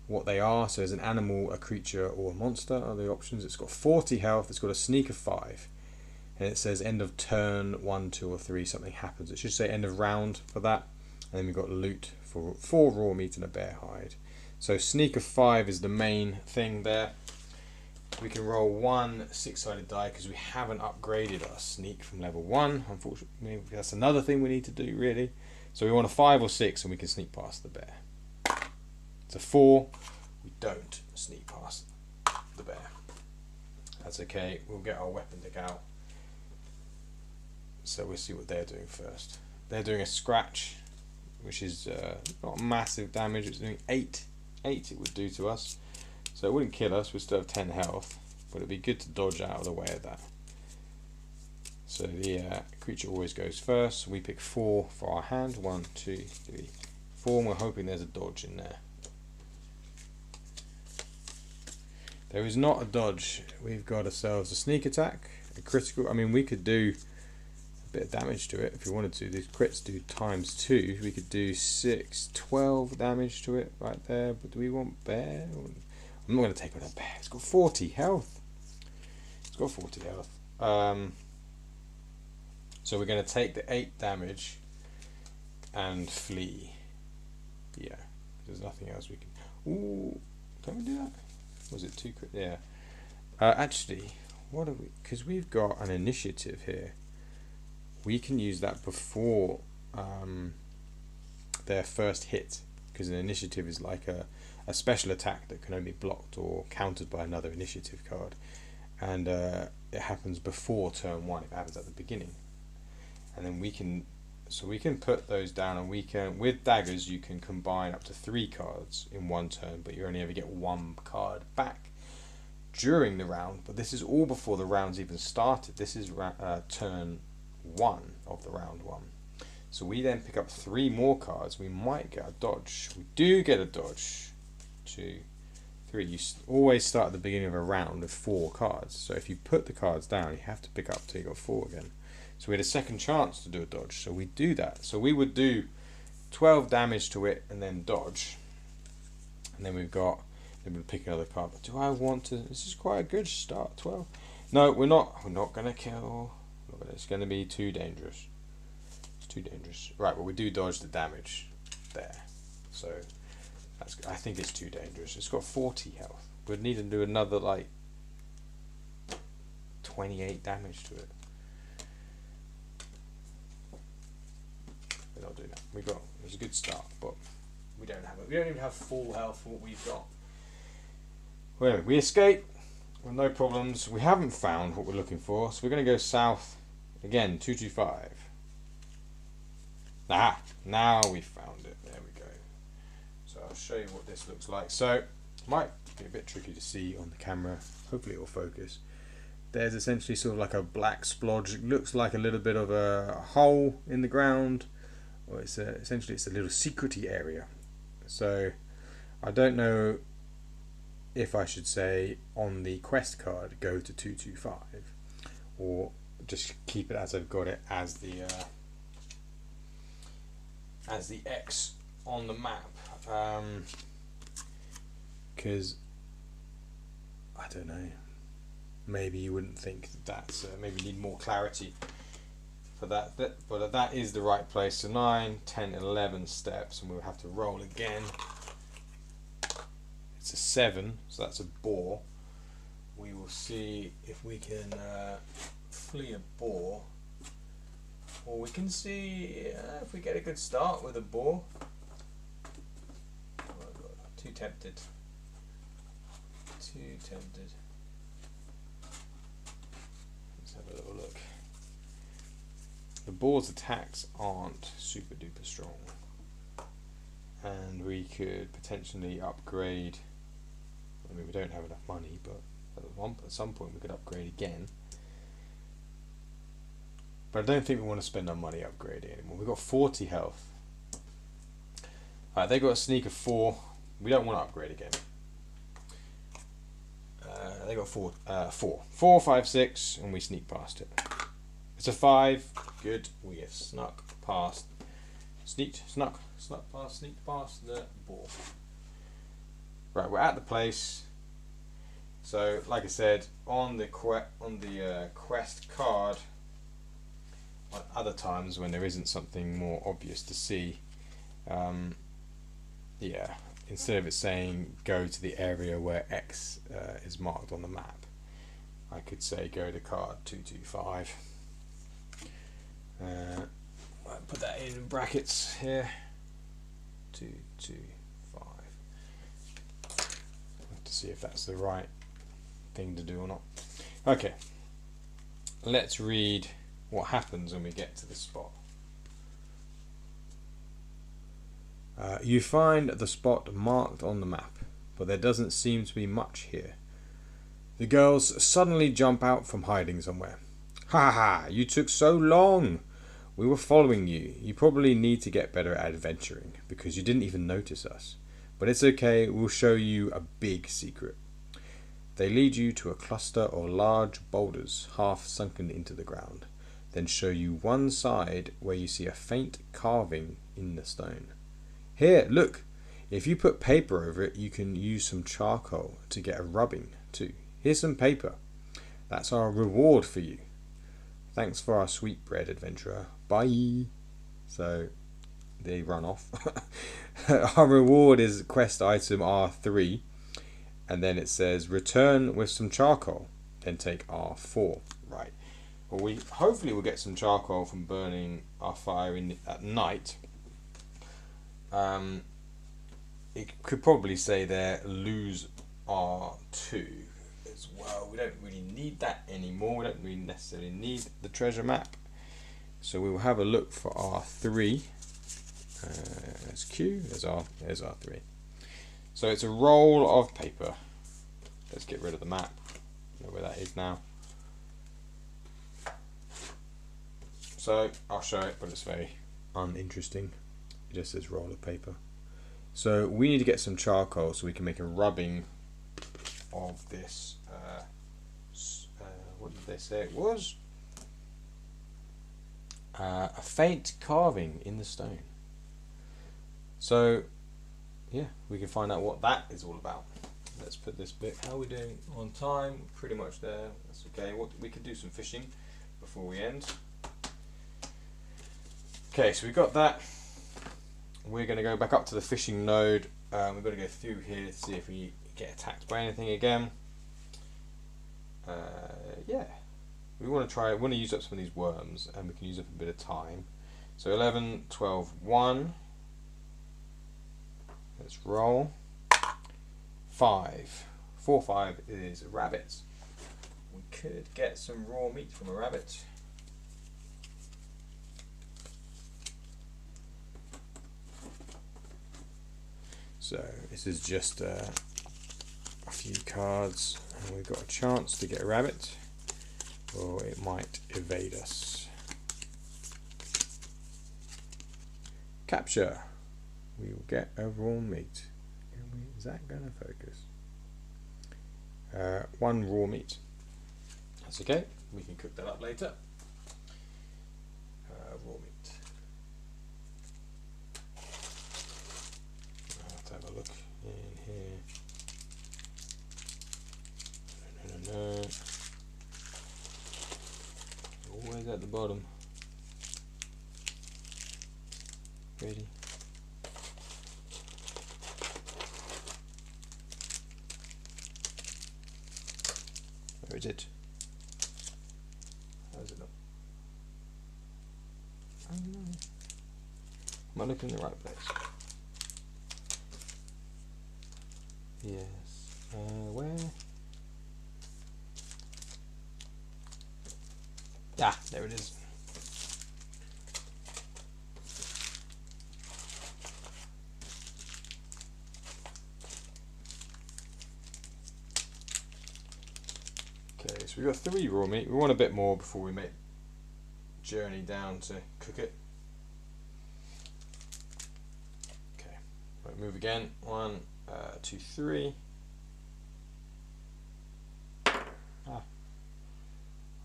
what they are, so as an animal, a creature or a monster are the options. It's got 40 health, it's got a sneak of 5, and it says end of turn 1, 2 or 3 something happens. It should say end of round for that. And then we've got loot for 4 raw meat and a bear hide. So sneak of 5 is the main thing there. We can roll 1 6-sided die because we haven't upgraded our sneak from level 1. Unfortunately, that's another thing we need to do really. So we want a 5 or 6 and we can sneak past the bear. It's a 4. We don't sneak past the bear. That's okay. We'll get our weapon deck out. So we'll see what they're doing first. They're doing a scratch, which is not massive damage. It's doing 8. 8 it would do to us. So it wouldn't kill us, we'd still have 10 health, but it'd be good to dodge out of the way of that. So the creature always goes first. We pick 4 for our hand. 1, 2, 3, 4, and we're hoping there's a dodge in there. There is not a dodge. We've got ourselves a sneak attack, a critical. I mean, we could do a bit of damage to it if we wanted to. These crits do ×2. We could do 6, 12 damage to it right there. But do we want bear? I'm not going to take on a bear. It's got 40 health. It's got 40 health. So we're going to take the 8 damage and flee. Yeah, there's nothing else we can. Ooh, can we do that? Was it 2 crit? Yeah. Actually, what are we? Because we've got an initiative here. We can use that before their first hit, because an initiative is like a special attack that can only be blocked or countered by another initiative card, and it happens before turn 1 if it happens at the beginning. And then we can put those down, and we can, with daggers you can combine up to 3 cards in one turn, but you only ever get 1 card back during the round. But this is all before the round's even started. This is turn 1 of the round 1. So we then pick up 3 more cards. We might get a dodge. We do get a dodge. 2, 3. You always start at the beginning of a round with 4 cards. So if you put the cards down, you have to pick up till you got 4 again. So we had a second chance to do a dodge. So we do that. So we would do 12 damage to it and then dodge. And then we've got, then we'll pick another card. But do I want to? This is quite a good start. 12. No, we're not. We're not going to kill. It's going to be too dangerous. It's too dangerous. Right, well we do dodge the damage there. So that's, I think it's too dangerous. It's got 40 health. We'd need to do another like 28 damage to it. We're not doing that. It was a good start, but we don't have it. We don't even have full health for what we've got. Well, anyway, we escape with no problems. We haven't found what we're looking for, so we're going to go south again. 225. Ah, now we found it. There we go. So I'll show you what this looks like. So it might be a bit tricky to see on the camera. Hopefully it will focus. There's essentially sort of like a black splodge. It looks like a little bit of a hole in the ground. Or it's essentially it's a little secrety area. So I don't know if I should say on the quest card go to 225 or just keep it as I've got it as the as the X on the map, because I don't know, maybe you wouldn't think that's maybe you need more clarity for that, but that is the right place. So 9, 10, 11 steps, and we'll have to roll again. It's a 7, so that's a boar. We will see if we can flee a boar, or we can see if we get a good start with a boar. Oh God, too tempted. Too tempted. Let's have a little look. The boar's attacks aren't super duper strong, and we could potentially upgrade. I mean, we don't have enough money, but at some point we could upgrade again. But I don't think we want to spend our money upgrading anymore. We've got 40 health. Alright, they got a sneak of 4. We don't want to upgrade again. They got 4, 5, 6, and we sneak past it. It's a 5. Good. We have snuck past. Sneaked past the ball. Right, we're at the place. So, like I said, on the quest card, on other times when there isn't something more obvious to see, yeah, instead of it saying go to the area where X is marked on the map, I could say go to card 225. I'll put that in brackets here. 225. Have to see if that's the right thing to do or not. Okay, let's read what happens when we get to the spot. You find the spot marked on the map, but there doesn't seem to be much here. The girls suddenly jump out from hiding somewhere. Ha ha! You took so long! We were following you. You probably need to get better at adventuring, because you didn't even notice us. But it's okay, we'll show you a big secret. They lead you to a cluster of large boulders half sunken into the ground, then show you one side where you see a faint carving in the stone. Here, look! If you put paper over it, you can use some charcoal to get a rubbing too. Here's some paper. That's our reward for you. Thanks for our sweetbread, adventurer. Bye. So they run off. Our reward is quest item R3, and then it says return with some charcoal, then take R4. Right. Well, we hopefully will get some charcoal from burning our fire at night. It could probably say there lose R2 as well. We don't really need that anymore. We don't really necessarily need the treasure map. So we will have a look for R3. There's Q, there's R3. So it's a roll of paper. Let's get rid of the map. Know where that is now. So I'll show it, but it's very uninteresting. It just says roll of paper. So we need to get some charcoal so we can make a rubbing of this. What did they say it was? A faint carving in the stone. So yeah, we can find out what that is all about. Let's put this bit. How are we doing on time? Pretty much there. That's okay. We could do some fishing before we end. Okay, so we've got that. We're going to go back up to the fishing node. We've got to go through here to see if we get attacked by anything again. Yeah, we want to use up some of these worms, and we can use up a bit of time. So 11, 12, 1. Let's roll. 5. 4, 5 is rabbits. We could get some raw meat from a rabbit. So this is just a few cards, and we've got a chance to get a rabbit, or it might evade us. Capture. We will get a raw meat. Is that going to focus? 1 raw meat. That's okay. We can cook that up later. Raw meat. No. Always at the bottom. Ready? Where is it? How is it up? I don't know. Am I looking in the right place? Yes. Where? Ah, there it is. Okay, so we've got 3 raw meat. We want a bit more before we make journey down to cook it. Okay, right, move again. 1, 2, 3. Ah,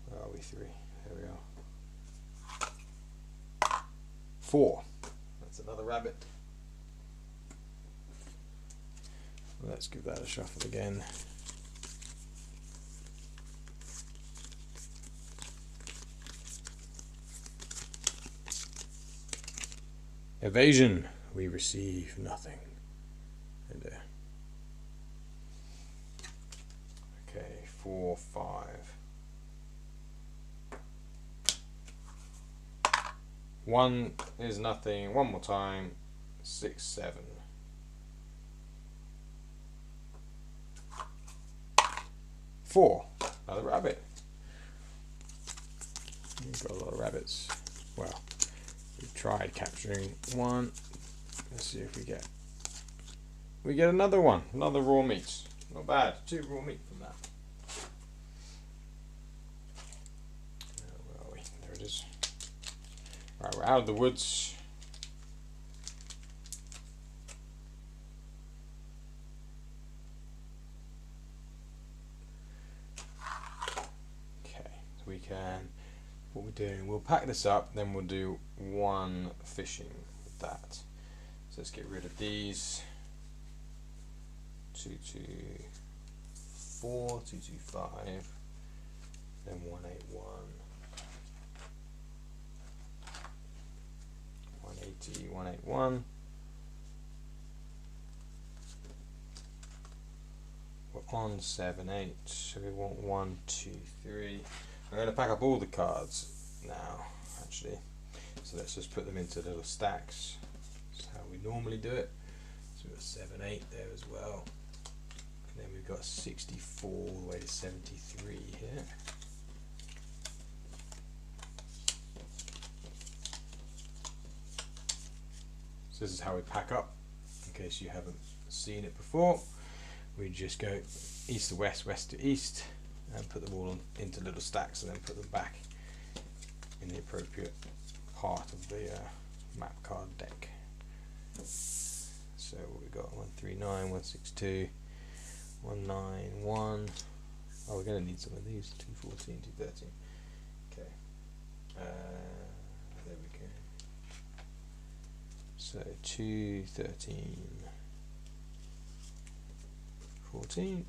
where are we? 3. There we are. 4. That's another rabbit. Let's give that a shuffle again. Evasion. We receive nothing. And okay, 4, 5. 1 is nothing. One more time. 6, 7. 4. Another rabbit. We've got a lot of rabbits. Well, we've tried capturing 1. Let's see if we get another one. Another raw meat. Not bad. 2 raw meat from that. Where are we? There it is. Right, we're out of the woods. Okay, so we can, what we're doing, we'll pack this up, then we'll do 1 fishing with that. So let's get rid of these. 2, 2, 4, 2, 2, 5, then 1, 8, 1. 180, 181. We're on 7, 8. So we want 1, 2, 3. I'm going to pack up all the cards now, actually. So let's just put them into little stacks. That's how we normally do it. So we've got 7, 8 there as well. And then we've got 64 all the way to 73 here. So this is how we pack up, in case you haven't seen it before. We just go east to west, west to east, and put them all into little stacks, and then put them back in the appropriate part of the map card deck. So we've got 139, 162, 191. Oh, we're going to need some of these. 214, 213. Okay. There we go. So 2, 13, 14.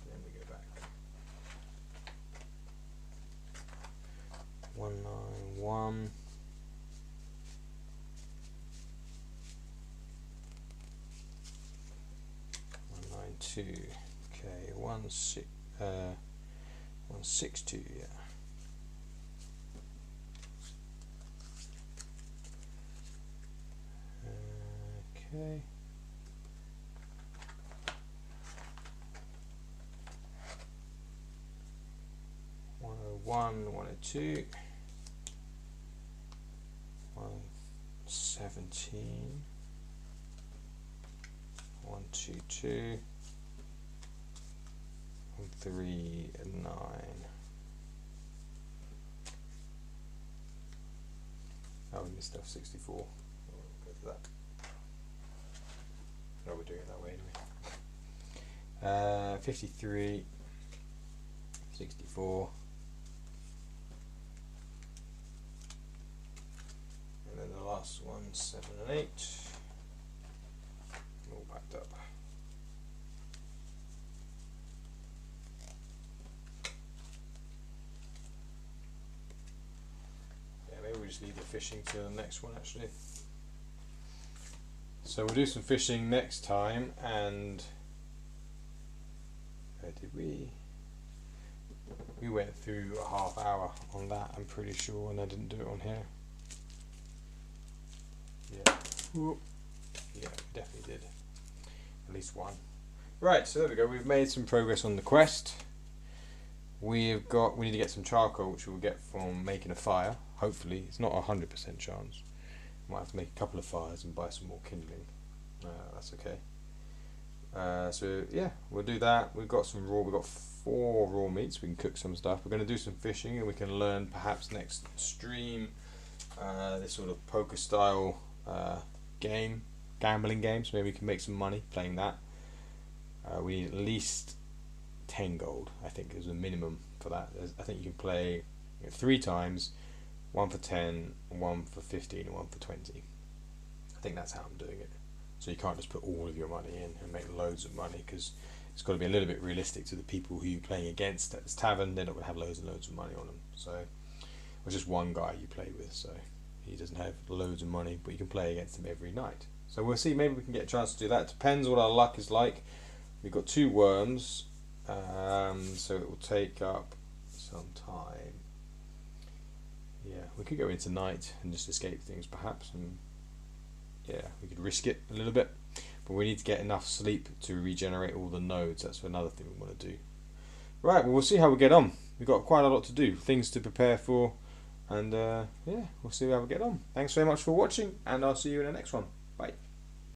Then we go back. 191. 192. Okay, 162. Yeah. Okay. 101, 102, 117, 122, 139. Oh, we missed F64. We'll go to that. No, we're doing it that way anyway. 53, 64, and then the last one, 7 and 8, all packed up. just leave the fishing to the next one actually. So we'll do some fishing next time, and where did we? We went through a half hour on that, I'm pretty sure, and I didn't do it on here. Yeah. Ooh. Yeah, we definitely did. At least one. Right, so there we go. We've made some progress on the quest. We need to get some charcoal, which we'll get from making a fire. Hopefully, it's not 100% chance. Might have to make a couple of fires and buy some more kindling. That's okay. So yeah, we'll do that. We've got 4 raw meats. We can cook some stuff. We're going to do some fishing, and we can learn perhaps next stream this sort of poker style gambling game. So maybe we can make some money playing that. We need at least 10 gold, I think, is the minimum for that. I think you can play 3 times, 1 for 10, 1 for 15, and 1 for 20. I think that's how I'm doing it. So you can't just put all of your money in and make loads of money, because it's got to be a little bit realistic to the people who you're playing against at this tavern. They're not going to have loads and loads of money on them. So, or just one guy you play with, so he doesn't have loads of money, but you can play against him every night. So we'll see, maybe we can get a chance to do that. Depends what our luck is like. We've got 2 worms, so it will take up some time. Yeah, we could go into night and just escape things perhaps, and yeah, we could risk it a little bit, but we need to get enough sleep to regenerate all the nodes. That's another thing we want to do. Right, well, we'll see how we get on. We've got quite a lot to do, things to prepare for, and yeah, we'll see how we get on. Thanks very much for watching, and I'll see you in the next one. Bye.